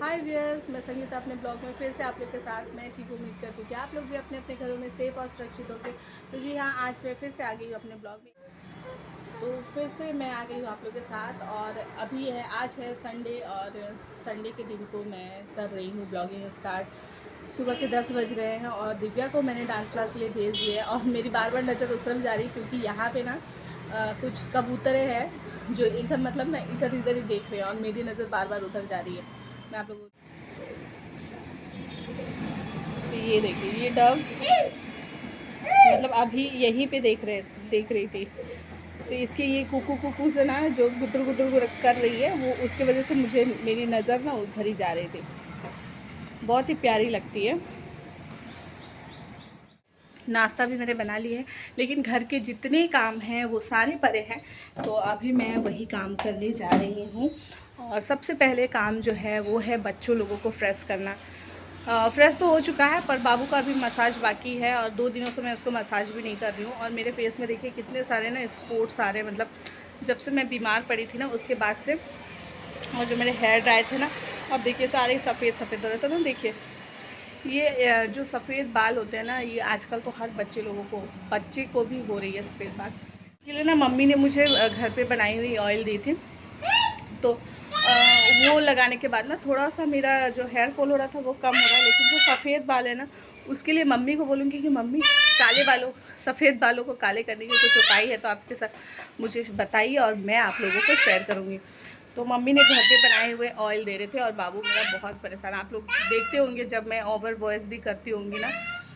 हाय viewers, मैं संगीता अपने blog में फिर से आप लोग के साथ मैं ठीक उम्मीद करती हूँ कि आप लोग भी अपने अपने घरों में सेफ़ और सुरक्षित होंगे। तो जी हाँ, आज मैं फिर से आ गई हूँ अपने ब्लॉग में। तो फिर से मैं आ गई हूँ आप लोग के साथ और अभी है आज है संडे और संडे के दिन को मैं कर रही हूँ ब्लॉगिंग स्टार्ट। सुबह के 10 बज रहे हैं और दिव्या को मैंने डांस क्लास के लिए भेज दिया है और मेरी बार बार नज़र उस तरफ जा रही है क्योंकि यहाँ पे ना कुछ कबूतरें हैं जो इधर मतलब ना इधर इधर ही देख रहे हैं और मेरी नज़र बार बार उधर जा रही है। मैं आप लोगों को ये देखिए, ये डव मतलब अभी यहीं पे देख रही थी। तो इसके ये कुकू कुकू से ना जो गुटर गुटर कर रही है वो उसके वजह से मुझे मेरी नज़र ना उधर ही जा रही थी। बहुत ही प्यारी लगती है। नाश्ता भी मैंने बना लिया है लेकिन घर के जितने काम हैं वो सारे पड़े हैं, तो अभी मैं वही काम करने जा रही हूँ। और सबसे पहले काम जो है वो है बच्चों लोगों को फ्रेश करना। फ्रेश तो हो चुका है पर बाबू का अभी मसाज बाकी है और 2 दिनों से मैं उसको मसाज भी नहीं कर रही हूँ। और मेरे फेस में देखिए कितने सारे ना स्पॉट्स आ रहे हैं, मतलब जब से मैं बीमार पड़ी थी ना उसके बाद से। और जो मेरे हेयर ड्राई थे ना, अब देखिए सारे सफ़ेद सफ़ेद हो रहे थे ना। देखिए ये जो सफ़ेद बाल होते हैं ना, ये आजकल तो हर बच्चे को भी हो रही है सफ़ेद बाल। इसके लिए ना मम्मी ने मुझे घर पे बनाई हुई ऑयल दी थी, तो वो लगाने के बाद ना थोड़ा सा मेरा जो हेयर फॉल हो रहा था वो कम हो रहा है। लेकिन जो सफ़ेद बाल है ना, उसके लिए मम्मी को बोलूँगी कि मम्मी सफ़ेद बालों को काले करने की कुछ उपाय है तो आपके साथ मुझे बताइए और मैं आप लोगों को शेयर करूँगी। तो मम्मी ने घर पे बनाए हुए ऑयल दे रहे थे और बाबू मेरा बहुत परेशान। आप लोग देखते होंगे जब मैं ओवर वॉइस भी करती होंगी ना,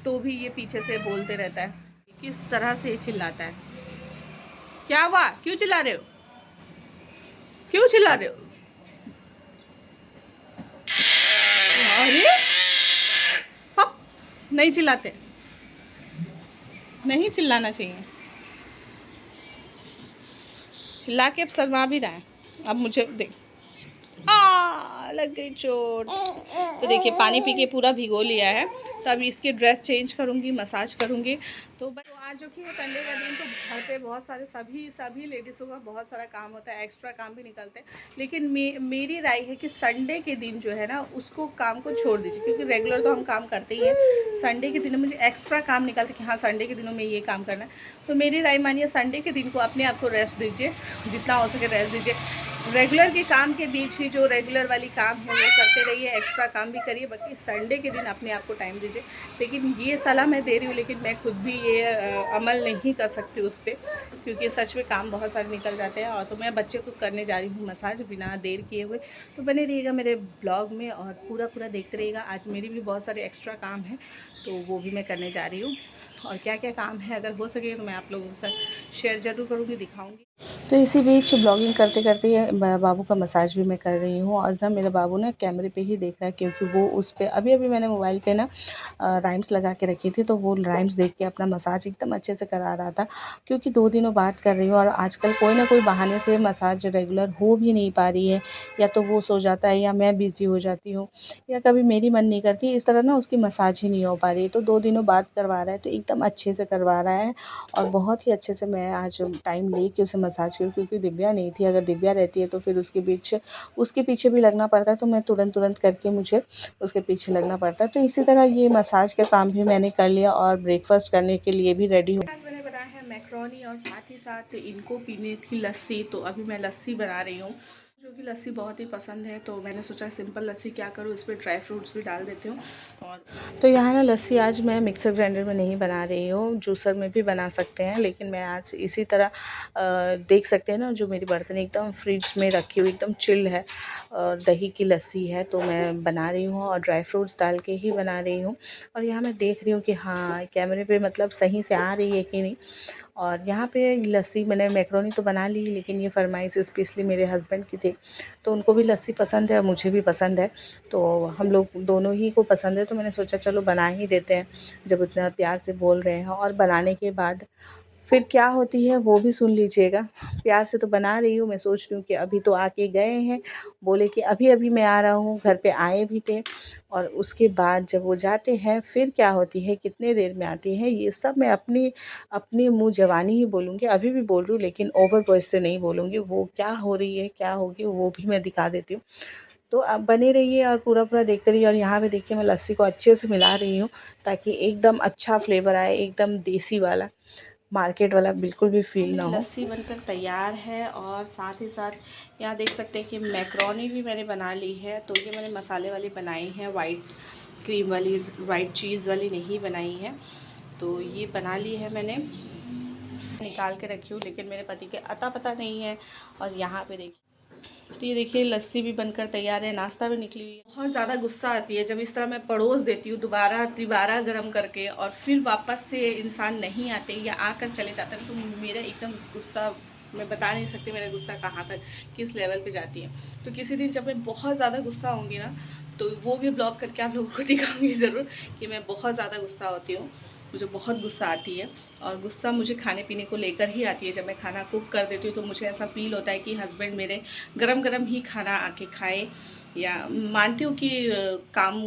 तो भी ये पीछे से बोलते रहता है। किस तरह से चिल्लाता है। क्या हुआ, क्यों चिल्ला रहे हो, क्यों चिल्ला रहे हो? अरे पप, नहीं चिल्लाते, नहीं चिल्लाना चाहिए। चिल्ला के अब शर्मा भी रहा है। अब मुझे देख, लग गई चोट। तो देखिए पानी पी के पूरा भिगो लिया है, तो अभी इसकी ड्रेस चेंज करूँगी, मसाज करूँगी। तो आज जो कि है संडे का दिन, तो घर पे बहुत सारे सभी लेडीज़ों का बहुत सारा काम होता है, एक्स्ट्रा काम भी निकलते हैं। लेकिन मेरी राय है कि संडे के दिन जो है ना उसको काम को छोड़ दीजिए, क्योंकि रेगुलर तो हम काम करते ही हैं। संडे के दिन मुझे एक्स्ट्रा काम निकलते कि हाँ संडे के दिनों में ये काम करना है। तो मेरी राय मानिए, संडे के दिन को अपने आप को रेस्ट दीजिए, जितना हो सके रेस्ट दीजिए। रेगुलर के काम के बीच ही जो रेगुलर वाली काम है वो करते रहिए, एक्स्ट्रा काम भी करिए, बाकी संडे के दिन अपने आप को टाइम दीजिए। लेकिन ये सलाह मैं दे रही हूँ, लेकिन मैं खुद भी ये अमल नहीं कर सकती उस पर, क्योंकि सच में काम बहुत सारे निकल जाते हैं। और तो मैं बच्चे को करने जा रही हूँ मसाज बिना देर किए हुए। तो बने रहिएगा मेरे ब्लॉग में और पूरा देखते रहिएगा। आज मेरी भी बहुत सारे एक्स्ट्रा काम है तो वो भी मैं करने जा रही हूँ। और क्या क्या काम है अगर हो सके तो मैं आप लोगों के साथ शेयर ज़रूर करूँगी, दिखाऊँगी। तो इसी बीच ब्लॉगिंग करते करते बाबू का मसाज भी मैं कर रही हूँ। और ना मेरा बाबू ना कैमरे पे ही देख रहा है, क्योंकि वो उस पे अभी मैंने मोबाइल पे ना राइम्स लगा के रखी थी, तो वो राइम्स देख के अपना मसाज एकदम अच्छे से करा रहा था। क्योंकि 2 दिनों बाद कर रही हूँ और आजकल कोई ना कोई बहाने से मसाज रेगुलर हो भी नहीं पा रही है। या तो वो सो जाता है या मैं बिज़ी हो जाती हूँ या कभी मेरी मन नहीं करती, इस तरह ना उसकी मसाज ही नहीं हो पा रही है। तो 2 दिनों बाद करवा रहा है तो एकदम अच्छे से करवा रहा है और बहुत ही अच्छे से मैं आज टाइम लेके उसे मसाज की, क्योंकि दिव्या नहीं थी। अगर दिव्या रहती है तो फिर उसके पीछे भी लगना पड़ता है, तो मैं तुरंत करके मुझे उसके पीछे लगना पड़ता है। तो इसी तरह ये मसाज का काम भी मैंने कर लिया और ब्रेकफास्ट करने के लिए भी रेडी हूँ। आज मैंने बनाया है मैक्रोनी और साथ ही साथ इनको पीने थी लस्सी, तो अभी मैं लस्सी बना रही हूँ। जो कि लस्सी बहुत ही पसंद है, तो मैंने सोचा सिंपल लस्सी क्या करूँ, इस पर ड्राई फ्रूट्स भी डाल देती हूँ। और तो यहाँ ना लस्सी आज मैं मिक्सर ग्राइंडर में नहीं बना रही हूँ, जूसर में भी बना सकते हैं, लेकिन मैं आज इसी तरह देख सकते हैं ना, जो मेरी बर्तन एकदम फ्रिज में रखी हुई एकदम चिल है और दही की लस्सी है, तो मैं बना रही हूँ और ड्राई फ्रूट्स डाल के ही बना रही हूँ। और यहाँ मैं देख रही हूँ कि हाँ कैमरे पे मतलब सही से आ रही है कि नहीं। और यहाँ पे लस्सी मैंने मैक्रोनी तो बना ली, लेकिन ये फरमाइश स्पेशली मेरे हस्बैंड की थी, तो उनको भी लस्सी पसंद है और मुझे भी पसंद है, तो हम लोग दोनों ही को पसंद है। तो मैंने सोचा चलो बना ही देते हैं, जब इतना प्यार से बोल रहे हैं। और बनाने के बाद फिर क्या होती है वो भी सुन लीजिएगा। प्यार से तो बना रही हूँ, मैं सोच रही हूँ कि अभी तो आके गए हैं, बोले कि अभी मैं आ रहा हूँ, घर पे आए भी थे। और उसके बाद जब वो जाते हैं फिर क्या होती है, कितने देर में आती है, ये सब मैं अपनी अपनी मुँह ज़बानी ही बोलूँगी। अभी भी बोल रही हूँ लेकिन ओवर वॉइस से नहीं बोलूँगी। वो क्या हो रही है क्या होगी वो भी मैं दिखा देती हूँ। तो आप बने रहिए और पूरा पूरा देखते रहिए। और यहाँ पे देखिए मैं लस्सी को अच्छे से मिला रही हूँ ताकि एकदम अच्छा फ्लेवर आए, एकदम देसी वाला, मार्केट वाला बिल्कुल भी फील ना हो। लस्सी बनकर तैयार है और साथ ही साथ यहाँ देख सकते हैं कि मैक्रोनी भी मैंने बना ली है। तो ये मैंने मसाले वाली बनाई है, वाइट क्रीम वाली, वाइट चीज़ वाली नहीं बनाई है। तो ये बना ली है मैंने, निकाल के रखी हूँ, लेकिन मेरे पति के अता पता नहीं है। और यहाँ पे देखिए, तो ये देखिए लस्सी भी बनकर तैयार है, नाश्ता भी निकली हुई है। बहुत ज़्यादा गुस्सा आती है जब इस तरह मैं परोस देती हूँ दोबारा तिबारा गर्म करके और फिर वापस से इंसान नहीं आते या आकर चले जाते हैं, तो मेरा एकदम गुस्सा, मैं बता नहीं सकती मेरा गुस्सा कहाँ तक, किस लेवल पे जाती है। तो किसी दिन जब मैं बहुत ज़्यादा गुस्सा होंगी ना, तो वो भी ब्लॉग करके आप लोगों को दिखाऊंगी ज़रूर कि मैं बहुत ज़्यादा गुस्सा होती हूँ, मुझे बहुत गुस्सा आती है। और गुस्सा मुझे खाने पीने को लेकर ही आती है। जब मैं खाना कुक कर देती हूँ तो मुझे ऐसा फील होता है कि हस्बैंड मेरे गरम गरम ही खाना आके खाए। या मानती हूँ कि काम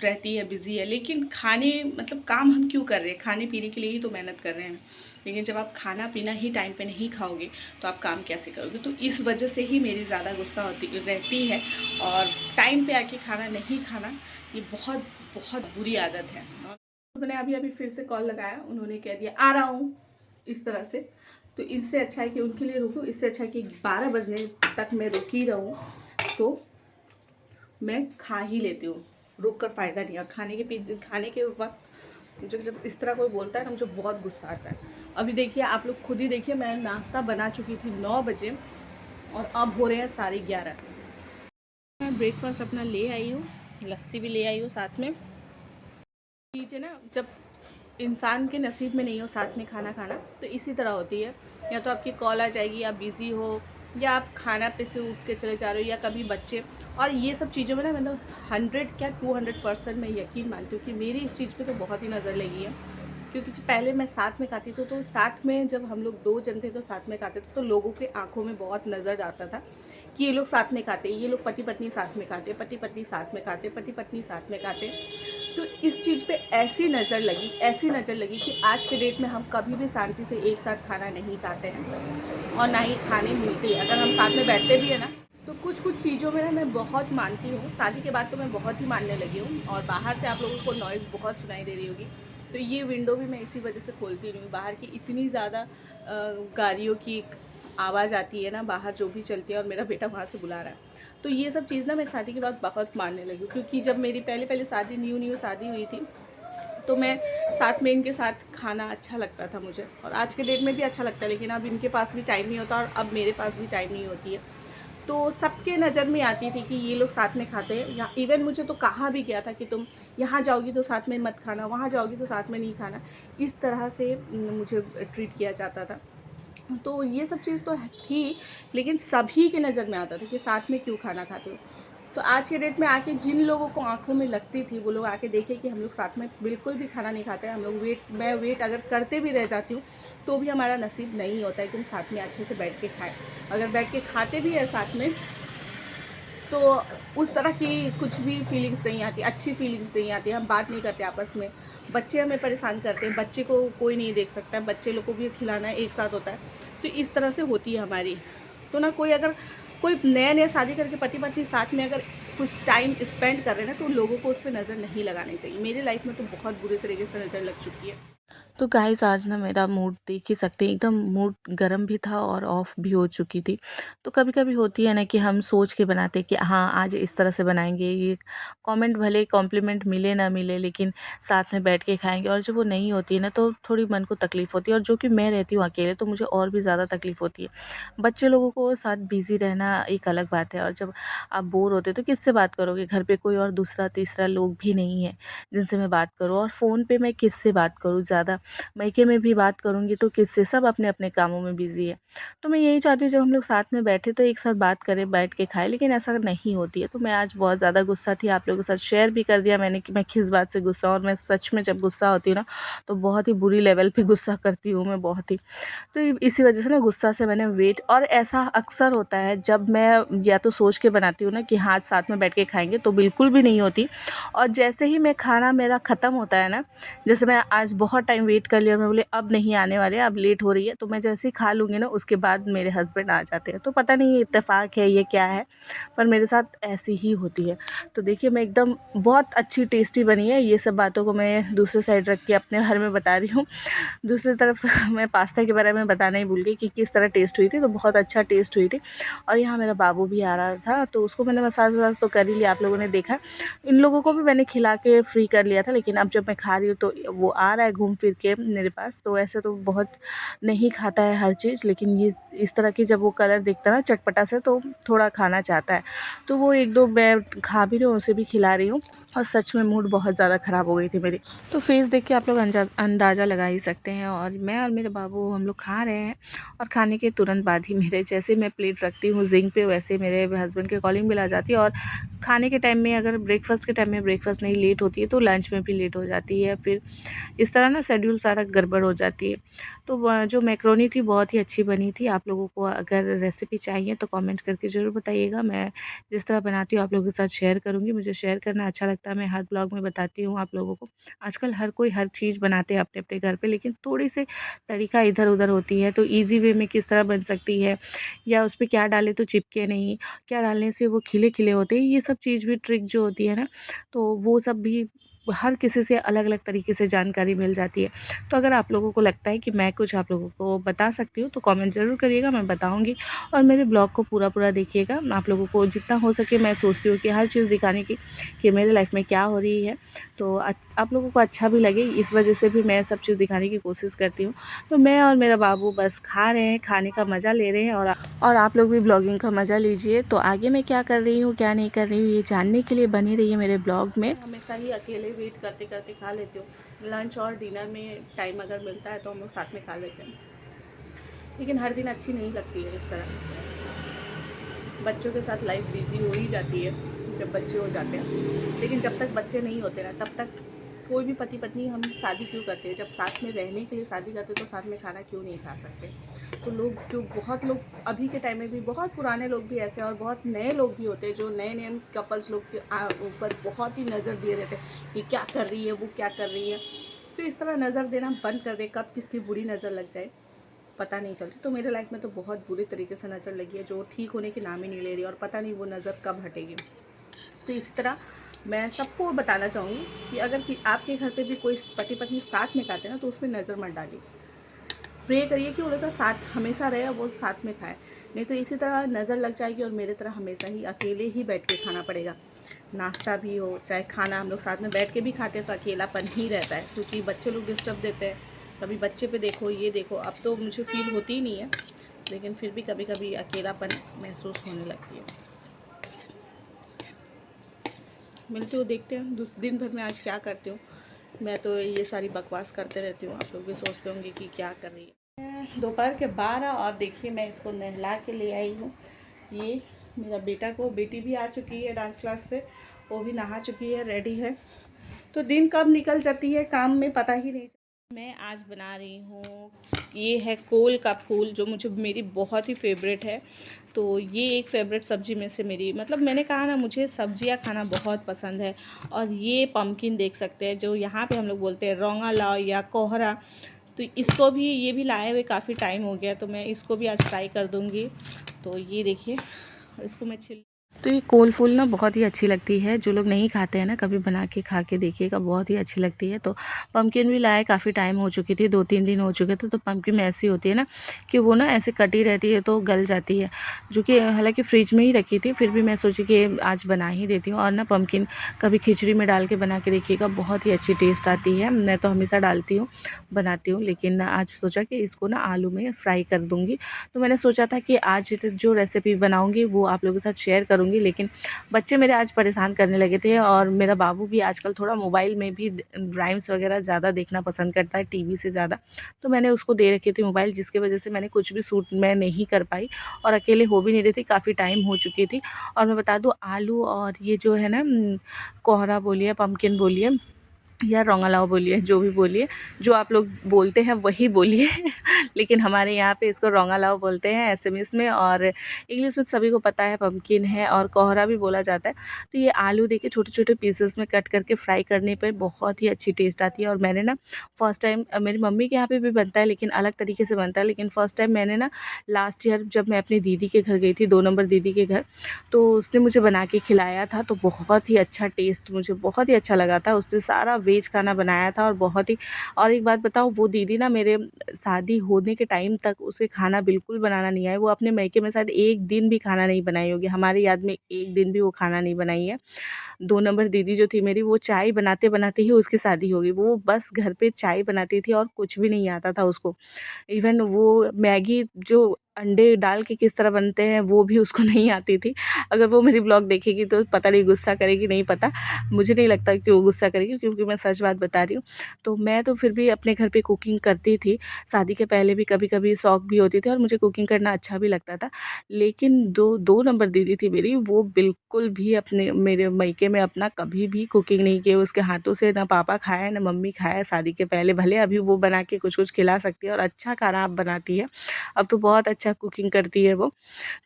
रहती है, बिज़ी है, लेकिन खाने मतलब काम हम क्यों कर रहे हैं, खाने पीने के लिए ही तो मेहनत कर रहे हैं। लेकिन जब आप खाना पीना ही टाइम पे नहीं खाओगे तो आप काम कैसे करोगे। तो इस वजह से ही मेरी ज़्यादा गुस्सा होती रहती है। और टाइम पे आके खाना नहीं खाना, ये बहुत बहुत बुरी आदत है। मैंने अभी अभी फिर से कॉल लगाया, उन्होंने कह दिया आ रहा हूँ, इस तरह से। तो इससे अच्छा है कि उनके लिए रुकूँ, इससे अच्छा है कि 12 बजने तक मैं रुकी रहूँ, तो मैं खा ही लेती हूँ। रुक कर फ़ायदा नहीं है। खाने के वक्त मुझे जब इस तरह कोई बोलता है ना, मुझे बहुत गुस्सा आता है। अभी देखिए आप लोग खुद ही देखिए, मैं नाश्ता बना चुकी थी 9 बजे और अब हो रहे हैं 11:30। मैं ब्रेकफास्ट अपना ले आई हूँ, लस्सी भी ले आई हूँ साथ में। चीज़ें ना जब इंसान के नसीब में नहीं हो साथ में खाना खाना, तो इसी तरह होती है। या तो आपकी कॉल आ जाएगी, या बिज़ी हो, या आप खाना पे से उठ के चले जा रहे हो, या कभी बच्चे। और ये सब चीज़ों में ना मतलब 100 क्या 200% मैं यकीन मानती हूँ कि मेरी इस चीज़ पे तो बहुत ही नज़र लगी है। क्योंकि पहले मैं साथ में खाती थी, तो साथ में जब हम लोग 2 जन थे तो साथ में खाते थे, तो लोगों के आंखों में बहुत नज़र आता था कि ये लोग साथ में खाते, ये लोग पति पत्नी साथ में खाते, पति पत्नी साथ में खाते, पति पत्नी साथ में खाते। तो इस चीज़ पे ऐसी नज़र लगी कि आज के डेट में हम कभी भी शांति से एक साथ खाना नहीं खाते हैं और ना ही खाने मिलते हैं। अगर हम साथ में बैठते भी हैं ना, तो कुछ कुछ चीज़ों में ना मैं बहुत मानती हूँ। शादी के बाद तो मैं बहुत ही मानने लगी हूँ। और बाहर से आप लोगों को नॉइज़ बहुत सुनाई दे रही होगी, तो ये विंडो भी मैं इसी वजह से खोलती नहीं हूँ। बाहर की इतनी ज़्यादा गाड़ियों की आवाज़ आती है ना, बाहर जो भी चलती है, और मेरा बेटा वहाँ से बुला रहा है। तो ये सब चीज़ ना मैं शादी के बाद बहुत मानने लगी, क्योंकि जब मेरी पहले शादी न्यू शादी हुई थी, तो मैं साथ में इनके साथ खाना अच्छा लगता था मुझे, और आज के डेट में भी अच्छा लगता है। लेकिन अब इनके पास भी टाइम नहीं होता और अब मेरे पास भी टाइम नहीं होती है। तो सबके नज़र में आती थी कि ये लोग साथ में खाते हैं। या इवन मुझे तो कहा भी गया था कि तुम यहाँ जाओगी तो साथ में मत खाना, वहाँ जाओगी तो साथ में नहीं खाना। इस तरह से मुझे ट्रीट किया जाता था। तो ये सब चीज़ तो थी, लेकिन सभी के नज़र में आता था कि साथ में क्यों खाना खाते हो। तो आज के डेट में आके जिन लोगों को आंखों में लगती थी, वो लोग आके देखे कि हम लोग साथ में बिल्कुल भी खाना नहीं खाते हैं। हम लोग मैं वेट अगर करते भी रह जाती हूँ तो भी हमारा नसीब नहीं होता है कि हम साथ में अच्छे से बैठ के खाएं। अगर बैठ के खाते भी है साथ में, तो उस तरह की कुछ भी फीलिंग्स नहीं आती, अच्छी फीलिंग्स नहीं आती। हम बात नहीं करते आपस में, बच्चे हमें परेशान करते हैं, बच्चे को कोई नहीं देख सकता है, बच्चे लोग को भी खिलाना एक साथ होता है। तो इस तरह से होती है हमारी। तो ना कोई नया शादी करके पति पत्नी साथ में अगर कुछ टाइम स्पेंड कर रहे हैं ना, तो उन लोगों को उस पर नज़र नहीं लगानी चाहिए। मेरी लाइफ में तो बहुत बुरे तरीके से नज़र लग चुकी है। तो गाइस आज ना मेरा मूड देख ही सकते हैं, एकदम मूड गर्म भी था और ऑफ भी हो चुकी थी। तो कभी कभी होती है ना कि हम सोच के बनाते कि हाँ आज इस तरह से बनाएंगे, ये कमेंट भले कॉम्प्लीमेंट मिले ना मिले, लेकिन साथ में बैठ के खाएंगे। और जब वो नहीं होती है ना, तो थोड़ी मन को तकलीफ़ होती है। और जो कि मैं रहती हूँ अकेले, तो मुझे और भी ज़्यादा तकलीफ़ होती है। बच्चे लोगों को साथ बिज़ी रहना एक अलग बात है, और जब आप बोर होते तो किससे बात करोगे, घर पे कोई और दूसरा तीसरा लोग भी नहीं है जिनसे मैं बात करूँ। और फ़ोन पे मैं किससे बात करूँ ज़्यादा, मायके में भी बात करूँगी तो किससे, सब अपने अपने कामों में बिज़ी है। तो मैं यही चाहती हूँ जब हम लोग साथ में बैठे तो एक साथ बात करें, बैठ के खाएं, लेकिन ऐसा नहीं होती है। तो मैं आज बहुत ज़्यादा गुस्सा थी, आप लोगों के साथ शेयर भी कर दिया मैंने कि मैं किस बात से गुस्सा हूँ। और मैं सच में जब गुस्सा होती हूँ ना, तो बहुत ही बुरी लेवल पे गुस्सा करती हूँ मैं, बहुत ही। तो इसी वजह से ना गुस्सा से मैंने वेट, और ऐसा अक्सर होता है जब मैं या तो सोच के बनाती हूँ ना कि हाँ साथ में बैठ के खाएंगे, तो बिल्कुल भी नहीं होती। और जैसे ही मैं खाना मेरा ख़त्म होता है ना, जैसे मैं आज बहुत टाइम वेट कर लिया, मैं बोले अब नहीं आने वाले, अब लेट हो रही है। तो मैं जैसे ही खा लूँगी ना उसके बाद मेरे हस्बैंड आ जाते हैं। तो पता नहीं ये इत्तेफ़ाक है, ये क्या है, पर मेरे साथ ऐसी ही होती है। तो देखिए मैं एकदम बहुत अच्छी टेस्टी बनी है। ये सब बातों को मैं दूसरे साइड रख के अपने बारे में बता रही हूँ। दूसरी तरफ मैं पास्ता के बारे में बताना ही भूल गई कि किस तरह टेस्ट हुई थी। तो बहुत अच्छा टेस्ट हुई थी। और यहाँ मेरा बाबू भी आ रहा था, तो उसको मैंने मसाज वसाज तो कर ही लिया, आप लोगों ने देखा। इन लोगों को भी मैंने खिला के फ्री कर लिया था, लेकिन अब जब मैं खा रही हूँ तो वो आ रहा है घूम फिर के मेरे पास। तो ऐसे तो बहुत नहीं खाता है हर चीज़, लेकिन ये इस तरह की जब वो कलर देखता है ना चटपटा से, तो थोड़ा खाना चाहता है। तो वो एक दो मैं खा भी रही हूँ, उसे भी खिला रही हूँ। और सच में मूड बहुत ज़्यादा ख़राब हो गई थी मेरी। तो फेस देख के आप लोग अंदाज़ा लगा ही सकते हैं। और मैं और मेरे बाबू हम लोग खा रहे हैं, और खाने के तुरंत बाद ही मेरे जैसे मैं प्लेट रखती हूँ जिंक पे, वैसे मेरे हस्बैंड की कॉलिंग बिल आ जाती है। और खाने के टाइम में अगर ब्रेकफास्ट के टाइम में ब्रेकफास्ट नहीं लेट होती है तो लंच में भी लेट हो जाती है। फिर इस तरह ना शेड्यूल सारा गड़बड़ हो जाती है। तो जो मैक्रोनी थी बहुत ही अच्छी बनी थी। आप लोगों को अगर रेसिपी चाहिए तो कमेंट करके ज़रूर बताइएगा। मैं जिस तरह बनाती हूँ आप लोगों के साथ शेयर करूँगी। मुझे शेयर करना अच्छा लगता है, मैं हर ब्लॉग में बताती हूँ आप लोगों को। आजकल हर कोई हर चीज़ बनाते हैं अपने अपने घर पे, लेकिन थोड़ी सी तरीका इधर उधर होती है। तो ईज़ी वे में किस तरह बन सकती है, या उस पर क्या डालें तो चिपके नहीं, क्या डालने से वो खिले खिले होते हैं, ये सब चीज़ भी ट्रिक जो होती है ना, तो वो सब भी हर किसी से अलग अलग तरीके से जानकारी मिल जाती है। तो अगर आप लोगों को लगता है कि मैं कुछ आप लोगों को बता सकती हूँ तो कमेंट ज़रूर करिएगा, मैं बताऊँगी। और मेरे ब्लॉग को पूरा पूरा देखिएगा। आप लोगों को जितना हो सके मैं सोचती हूँ कि हर चीज़ दिखाने की कि मेरे लाइफ में क्या हो रही है, तो आप लोगों को अच्छा भी लगे, इस वजह से भी मैं सब चीज़ दिखाने की कोशिश करती हूँ। तो मैं और मेरा बाबू बस खा रहे हैं, खाने का मज़ा ले रहे हैं। और आप लोग भी ब्लॉगिंग का मज़ा लीजिए। तो आगे मैं क्या कर रही हूँ क्या नहीं कर रही हूँ ये जानने के लिए बनी रही है मेरे ब्लॉग में। हमेशा ही अकेले वेट करते करते खा लेती हूँ। लंच और डिनर में टाइम अगर मिलता है तो हम लोग साथ में खा लेते हैं, लेकिन हर दिन अच्छी नहीं लगती है। इस तरह बच्चों के साथ लाइफ बिजी हो ही जाती है जब बच्चे हो जाते हैं, लेकिन जब तक बच्चे नहीं होते ना तब तक कोई भी पति पत्नी हम शादी क्यों करते हैं। जब साथ में रहने के लिए शादी करते हैं तो साथ में खाना क्यों नहीं खा सकते। तो लोग जो बहुत लोग अभी के टाइम में भी बहुत पुराने लोग भी ऐसे और बहुत नए लोग भी होते हैं जो नए नए कपल्स लोग के ऊपर बहुत ही नज़र दिए रहते हैं कि क्या कर रही है, वो क्या कर रही है। तो इस तरह नज़र देना बंद कर दे, कब किसकी बुरी नज़र लग जाए पता नहीं चलती। तो मेरे लाइफ में तो बहुत बुरी तरीके से नज़र लगी है जो ठीक होने के नाम ही नहीं ले रही, और पता नहीं वो नज़र कब हटेगी। तो इसी तरह मैं सबको बताना चाहूँगी कि अगर कि आपके घर पे भी कोई पति पत्नी साथ में खाते हैं ना तो उसमें नज़र मत डालिए। प्रे करिए कि वो लोग का साथ हमेशा रहे और वो साथ में खाए, नहीं तो इसी तरह नज़र लग जाएगी और मेरे तरह हमेशा ही अकेले ही बैठ के खाना पड़ेगा। नाश्ता भी हो चाहे खाना, हम लोग साथ में बैठ के भी खाते हैं तो अकेलापन ही रहता है, क्योंकि बच्चे लोग डिस्टर्ब देते हैं। कभी बच्चे पे देखो, ये देखो, अब तो मुझे फील होती ही नहीं है, लेकिन फिर भी कभी कभी अकेलापन महसूस होने लगती है। मिलते हो, देखते हैं दिन भर में आज क्या करती हूँ। मैं तो ये सारी बकवास करते रहती हूँ, आप लोग भी सोचते होंगे कि क्या कर रही है। दोपहर के 12 और देखिए मैं इसको नहला के ले आई हूँ। ये मेरा बेटा को, बेटी भी आ चुकी है डांस क्लास से, वो भी नहा चुकी है, रेडी है। तो दिन कब निकल जाती है काम में पता ही नहीं। मैं आज बना रही हूँ, ये है कोल का फूल जो मुझे मेरी बहुत ही फेवरेट है। तो ये एक फेवरेट सब्ज़ी में से मेरी, मतलब मैंने कहा ना मुझे सब्जियाँ खाना बहुत पसंद है। और ये पम्पकिन देख सकते हैं जो यहाँ पे हम लोग बोलते हैं रौंगा लाव या कोहरा। तो इसको भी, ये भी लाए हुए काफ़ी टाइम हो गया, तो मैं इसको भी आज ट्राई कर दूँगी। तो ये देखिए, इसको मैं तो ये कोल फूल ना बहुत ही अच्छी लगती है। जो लोग नहीं खाते हैं ना कभी बना के खा के देखिएगा, बहुत ही अच्छी लगती है। तो पम्पकिन भी लाए, काफ़ी टाइम हो चुकी थी, 2-3 दिन हो चुके थे। तो पम्पकिन में ऐसी होती है ना कि वो ना ऐसे कटी रहती है तो गल जाती है, जो कि हालांकि फ्रिज में ही रखी थी, फिर भी मैं सोची कि आज बना ही देती हूँ। और ना पम्पकिन कभी खिचड़ी में डाल के बना के देखिएगा, बहुत ही अच्छी टेस्ट आती है। मैं तो हमेशा डालती हूँ, बनाती हूँ, लेकिन आज सोचा कि इसको ना आलू में फ्राई कर दूँगी। तो मैंने सोचा था कि आज जो रेसिपी बनाऊँगी वो आप लोगों के साथ शेयर करूँगी, लेकिन बच्चे मेरे आज परेशान करने लगे थे। और मेरा बाबू भी आजकल थोड़ा मोबाइल में भी राइम्स वगैरह ज़्यादा देखना पसंद करता है टीवी से ज़्यादा। तो मैंने उसको दे रखी थी मोबाइल, जिसकी वजह से मैंने कुछ भी शूट मैं नहीं कर पाई, और अकेले हो भी नहीं रही थी, काफ़ी टाइम हो चुकी थी। और मैं बता दूँ आलू और ये जो है ना कोहरा बोलिए, पम्पकिन बोलिए, या रौंगालाव बोलिए, जो भी बोलिए, जो आप लोग बोलते हैं वही बोलिए लेकिन हमारे यहाँ पे इसको रौंगालाव बोलते हैं असमीज़ में, और इंग्लिश में सभी को पता है पम्पकिन है, और कोहरा भी बोला जाता है। तो ये आलू देखिए छोटे छोटे पीसेस में कट करके फ्राई करने पर बहुत ही अच्छी टेस्ट आती है। और मैंने ना फर्स्ट टाइम, मेरी मम्मी के यहाँ पे भी बनता है लेकिन अलग तरीके से बनता है, लेकिन फ़र्स्ट टाइम मैंने ना लास्ट ईयर जब मैं अपनी दीदी के घर गई थी, 2 नंबर दीदी के घर, तो उसने मुझे बना के खिलाया था। तो बहुत ही अच्छा टेस्ट, मुझे बहुत ही अच्छा लगा था। उसने सारा वेज खाना बनाया था, और बहुत ही, और एक बात बताऊँ, वो दीदी ना मेरे शादी होने के टाइम तक उसे खाना बिल्कुल बनाना नहीं आया। वो अपने मायके में शायद एक दिन भी खाना नहीं बनाई होगी, हमारी याद में एक दिन भी वो खाना नहीं बनाई है। 2 नंबर दीदी जो थी मेरी, वो चाय बनाते बनाते ही उसकी शादी हो गई। वो बस घर पे चाय बनाती थी और कुछ भी नहीं आता था उसको। इवन वो मैगी जो अंडे डाल के किस तरह बनते हैं वो भी उसको नहीं आती थी। अगर वो मेरी ब्लॉग देखेगी तो पता नहीं गुस्सा करेगी, नहीं पता। मुझे नहीं लगता कि वो गुस्सा करेगी, क्योंकि मैं सच बात बता रही हूँ। तो मैं तो फिर भी अपने घर पे कुकिंग करती थी। शादी के पहले भी कभी-कभी शौक भी होती थी, और मुझे कुकिंग करना अच्छा भी लगता था। लेकिन 2 नंबर दीदी थी मेरी, वो बिल्कुल भी अपने मेरे मायके में अपना कभी भी कुकिंग नहीं की। उसके हाथों से ना पापा खाए ना मम्मी खाए शादी के पहले। भले अभी वो बना के कुछ-कुछ खिला सकती है, और अच्छा खाना अब बनाती है। अब तो बहुत अच्छा कुकिंग करती है वो।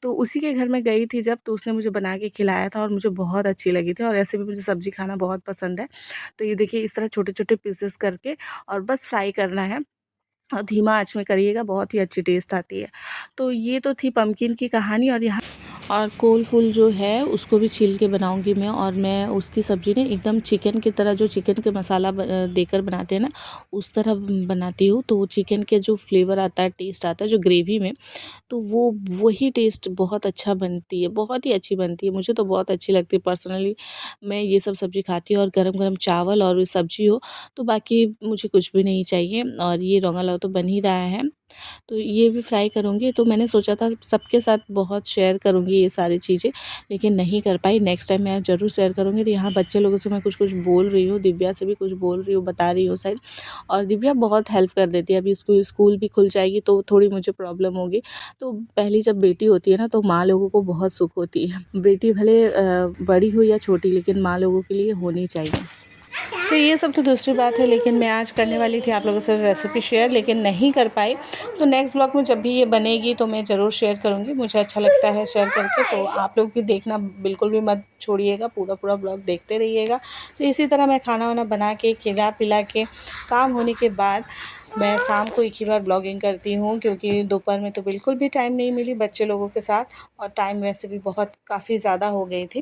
तो उसी के घर में गई थी जब, तो उसने मुझे बना के खिलाया था और मुझे बहुत अच्छी लगी थी। और ऐसे भी मुझे सब्ज़ी खाना बहुत पसंद है। तो ये देखिए इस तरह छोटे-छोटे पीसेस करके और बस फ्राई करना है, और धीमा आँच में करिएगा, बहुत ही अच्छी टेस्ट आती है। तो ये तो थी पम्पकिन की कहानी। और यहाँ और कोल फूल जो है उसको भी छील के बनाऊंगी मैं, और मैं उसकी सब्ज़ी ने एकदम चिकन की तरह, जो चिकन के मसाला देकर बनाते हैं ना, उस तरह बनाती हूँ। तो चिकन के जो फ्लेवर आता है, टेस्ट आता है जो ग्रेवी में, तो वो वही टेस्ट बहुत अच्छा बनती है, बहुत ही अच्छी बनती है। मुझे तो बहुत अच्छी लगती है पर्सनली। मैं ये सब सब्ज़ी खाती हूँ, और गरम-गरम चावल और सब्ज़ी हो, तो बाकी मुझे कुछ भी नहीं चाहिए। और ये रौंगालाव तो बन ही रहा है, तो ये भी फ्राई करूँगी। तो मैंने सोचा था सबके साथ बहुत शेयर करूँगी ये सारी चीज़ें, लेकिन नहीं कर पाई। नेक्स्ट टाइम मैं ज़रूर शेयर करूँगी। और यहाँ बच्चे लोगों से मैं कुछ-कुछ बोल रही हूँ, दिव्या से भी कुछ बोल रही हूँ, बता रही हूँ शायद। और दिव्या बहुत हेल्प कर देती है। अभी इसको स्कूल भी खुल जाएगी तो थोड़ी मुझे प्रॉब्लम होगी। तो पहली जब बेटी होती है ना, तो माँ लोगों को बहुत सुख होती है। बेटी भले बड़ी हो या छोटी, लेकिन माँ लोगों के लिए होनी चाहिए। तो ये सब तो दूसरी बात है, लेकिन मैं आज करने वाली थी आप लोगों से रेसिपी शेयर, लेकिन नहीं कर पाई। तो नेक्स्ट ब्लॉग में जब भी ये बनेगी तो मैं ज़रूर शेयर करूँगी। मुझे अच्छा लगता है शेयर करके, तो आप लोग भी देखना बिल्कुल भी मत छोड़िएगा, पूरा ब्लॉग देखते रहिएगा। तो इसी तरह मैं खाना वाना बना के खिला पिला के काम होने के बाद मैं शाम को एक ही बार ब्लॉगिंग करती हूँ, क्योंकि दोपहर में तो बिल्कुल भी टाइम नहीं मिली बच्चे लोगों के साथ, और टाइम वैसे भी बहुत काफ़ी ज़्यादा हो गई थी।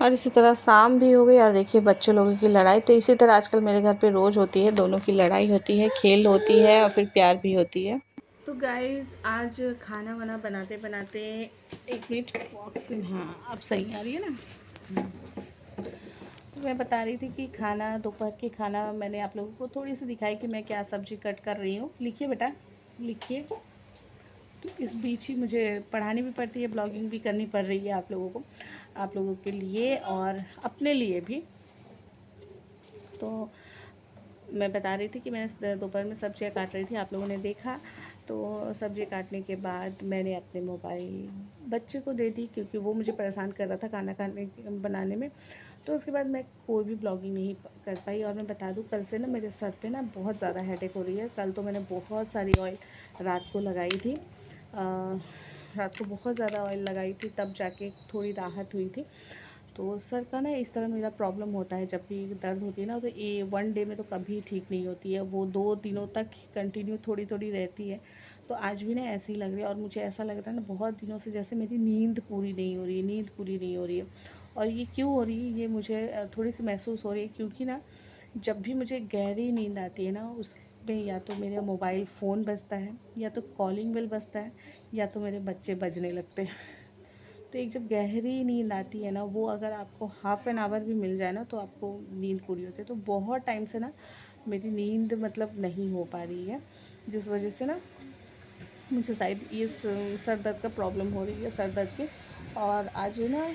और इसी तरह शाम भी हो गई, और देखिए बच्चों लोगों की लड़ाई तो इसी तरह आजकल मेरे घर पे रोज़ होती है। दोनों की लड़ाई होती है, खेल होती है, और फिर प्यार भी होती है। तो गाइज़ आज खाना वाना बनाते बनाते, एक मिनट ऑक्सीजन, हाँ अब सही आ रही है ना। तो मैं बता रही थी कि खाना, दोपहर की खाना मैंने आप लोगों को थोड़ी सी दिखाई कि मैं क्या सब्ज़ी कट कर रही हूँ। लिखिए बेटा, लिखिए। तो इस बीच ही मुझे पढ़ानी भी पड़ती है, ब्लॉगिंग भी करनी पड़ रही है आप लोगों को, आप लोगों के लिए और अपने लिए भी। तो मैं बता रही थी कि मैं दोपहर में सब्जियां काट रही थी, आप लोगों ने देखा। तो सब्ज़ी काटने के बाद मैंने अपने मोबाइल बच्चे को दे दी, क्योंकि वो मुझे परेशान कर रहा था खाना खाने बनाने में। तो उसके बाद मैं कोई भी ब्लॉगिंग नहीं कर पाई। और मैं बता दूं, कल से ना मेरे सर पे ना बहुत ज़्यादा हेडेक हो रही है। कल तो मैंने बहुत सारी ऑयल रात को लगाई थी, रात को बहुत ज़्यादा ऑयल लगाई थी, तब जाके थोड़ी राहत हुई थी। तो सर का ना इस तरह मेरा प्रॉब्लम होता है, जब भी दर्द होती है ना, तो ये 1 डे में तो कभी ठीक नहीं होती है, वो 2 दिनों तक कंटिन्यू थोड़ी थोड़ी रहती है। तो आज भी ना ऐसे ही लग रही है, और मुझे ऐसा लग रहा है ना बहुत दिनों से जैसे मेरी नींद पूरी नहीं हो रही है, नींद पूरी नहीं हो रही है। और ये क्यों हो रही है, ये मुझे थोड़ी सी महसूस हो रही है, क्योंकि ना जब भी मुझे गहरी नींद आती है ना, उसमें या तो मेरा मोबाइल फ़ोन बजता है, या तो कॉलिंग बेल बजता है, या तो मेरे बच्चे बजने लगते हैं। तो एक जब गहरी नींद आती है ना, वो अगर आपको हाफ़ एन आवर भी मिल जाए ना, तो आपको नींद पूरी होती है। तो बहुत टाइम से ना मेरी नींद मतलब नहीं हो पा रही है, जिस वजह से ना मुझे शायद ये सर दर्द का प्रॉब्लम हो रही है, सर दर्द की। और आज ना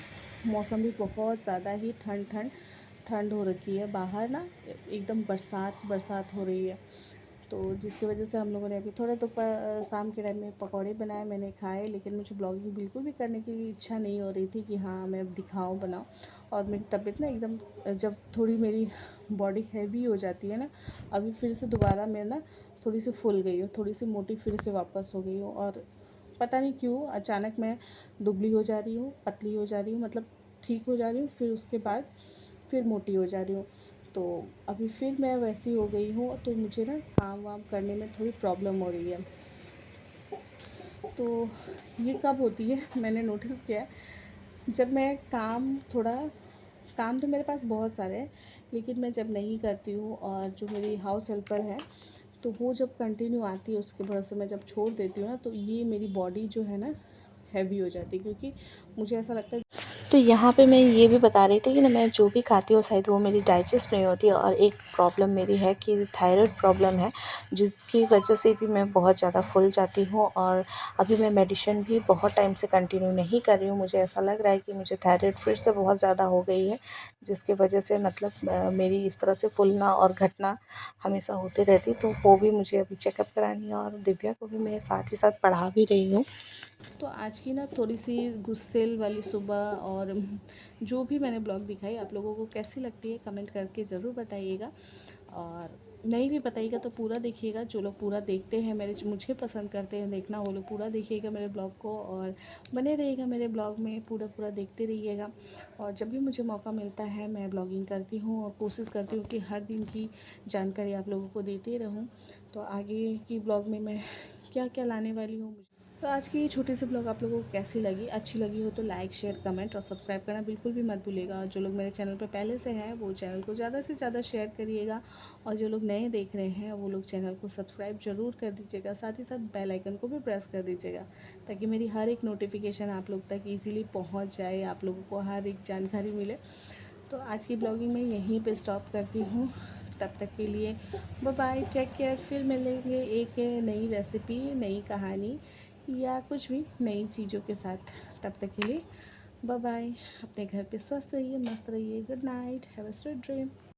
मौसम भी बहुत ज़्यादा ही ठंड हो रखी है, बाहर ना एकदम बरसात बरसात हो रही है। तो जिसकी वजह से हम लोगों ने अभी थोड़ा शाम के टाइम में पकौड़े बनाए, मैंने खाए। लेकिन मुझे ब्लॉगिंग बिल्कुल भी करने की इच्छा नहीं हो रही थी कि हाँ मैं अब दिखाऊँ, बनाऊँ। और मेरी तबीयत ना एकदम, जब थोड़ी मेरी बॉडी हैवी हो जाती है ना, अभी फिर से दोबारा मैं ना थोड़ी सी फूल गई हूँ, थोड़ी सी मोटी फिर से वापस हो गई हूँ। और पता नहीं क्यों अचानक मैं दुबली हो जा रही हूँ, पतली हो जा रही हूँ, मतलब ठीक हो जा रही हूँ, फिर उसके बाद फिर मोटी हो जा रही हूँ। तो अभी फिर मैं वैसी हो गई हूँ, तो मुझे ना काम वाम करने में थोड़ी प्रॉब्लम हो रही है। तो ये कब होती है मैंने नोटिस किया है, जब मैं काम तो मेरे पास बहुत सारे हैं, लेकिन मैं जब नहीं करती हूँ और जो मेरी हाउस हेल्पर है तो वो जब कंटिन्यू आती है उसके भरोसे मैं जब छोड़ देती हूँ ना, तो ये मेरी बॉडी जो है ना हैवी हो जाती है। क्योंकि मुझे ऐसा लगता है, तो यहाँ पे मैं ये भी बता रही थी कि ना मैं जो भी खाती हूँ शायद वो मेरी डाइजेस्ट नहीं होती। और एक प्रॉब्लम मेरी है कि थायराइड प्रॉब्लम है, जिसकी वजह से भी मैं बहुत ज़्यादा फूल जाती हूँ। और अभी मैं मेडिसिन भी बहुत टाइम से कंटिन्यू नहीं कर रही हूँ। मुझे ऐसा लग रहा है कि मुझे थायराइड फिर से बहुत ज़्यादा हो गई है, जिसकी वजह से मतलब मेरी इस तरह से फूलना और घटना हमेशा होती रहती। तो वो भी मुझे अभी चेकअप करानी है, और दिव्या को भी मैं साथ ही साथ पढ़ा भी रही हूँ। तो आज की ना थोड़ी सी गुस्सेल वाली सुबह और जो भी मैंने ब्लॉग दिखाई आप लोगों को कैसी लगती है कमेंट करके ज़रूर बताइएगा। और नहीं भी बताइएगा तो पूरा देखिएगा। जो लोग पूरा देखते हैं, मुझे पसंद करते हैं देखना, वो लोग पूरा देखिएगा मेरे ब्लॉग को, और बने रहिएगा मेरे ब्लॉग में, पूरा देखते रहिएगा। और जब भी मुझे मौका मिलता है मैं ब्लॉगिंग करती हूँ और कोशिश करती हूँ कि हर दिन की जानकारी आप लोगों को देती रहूँ। तो आगे की ब्लॉग में मैं क्या क्या लाने वाली हूँ। तो आज की ये छोटी सी ब्लॉग आप लोगों को कैसी लगी, अच्छी लगी हो तो लाइक शेयर कमेंट और सब्सक्राइब करना बिल्कुल भी मत भूलिएगा। और जो लोग मेरे चैनल पर पहले से हैं वो चैनल को ज़्यादा से ज़्यादा शेयर करिएगा, और जो लोग नए देख रहे हैं वो लोग चैनल को सब्सक्राइब ज़रूर कर दीजिएगा। साथ ही साथ बेल आइकन को भी प्रेस कर दीजिएगा, ताकि मेरी हर एक नोटिफिकेशन आप लोग तक ईज़िली पहुँच जाए, आप लोगों को हर एक जानकारी मिले। तो आज की ब्लॉगिंग मैं यहीं पे स्टॉप करती हूँ। तब तक के लिए बाय बाय, टेक केयर। फिर मिलेंगे एक नई रेसिपी, नई कहानी या कुछ भी नई चीज़ों के साथ। तब तक के लिए बाय बाय। अपने घर पे स्वस्थ रहिए, मस्त रहिए। Good night, have a sweet dream.